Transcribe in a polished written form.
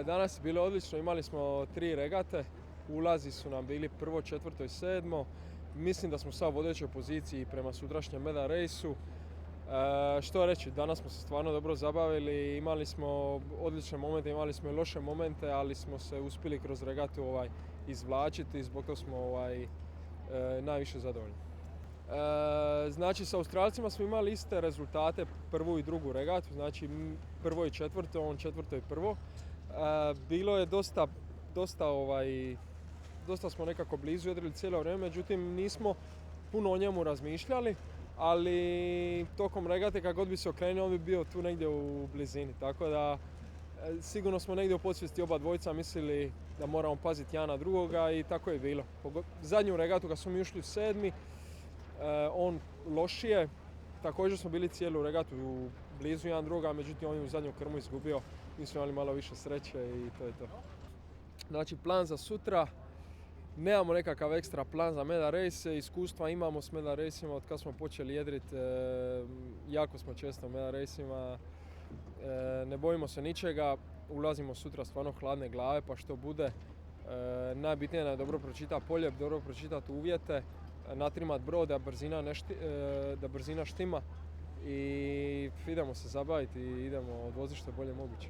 Danas je bilo odlično, imali smo 3 regate, ulazi su nam bili 1., 4. i 7. Mislim da smo sad u vodećoj poziciji prema sutrašnjem meda rejsu. Što reći, danas smo se stvarno dobro zabavili, imali smo odlične momente, imali smo i loše momente, ali smo se uspjeli kroz regatu izvlačiti i zbog toga smo najviše zadovoljni. Znači, sa Australcima smo imali iste rezultate, 1. i 2. regatu, znači 1. i 4., on 4. i 1. Bilo je dosta smo nekako blizu jedrili cijelo vrijeme, međutim nismo puno o njemu razmišljali, ali tokom regate kad god bi se okrenuo on bi bio tu negdje u blizini, tako da sigurno smo negdje u podsvijesti oba dvojica mislili da moramo paziti jedan na drugoga i tako je bilo. Zadnju regatu kad smo mi ušli u 7. On lošije, također smo bili cijelu regatu blizu jedan drugoga, međutim on je u zadnju krmu izgubio, mi smo imali malo više sreće i to je to. Znači, plan za sutra, nemamo nekakav ekstra plan za meda race, iskustva imamo s meda raceima od kad smo počeli jedriti, jako smo često u meda raceima, ne bojimo se ničega, ulazimo sutra stvarno hladne glave pa što bude. Najbitnije je dobro pročitati polje, dobro pročitati uvjete, natrimat brod da brzina štima i idemo se zabaviti i idemo odvoziti što je bolje moguće.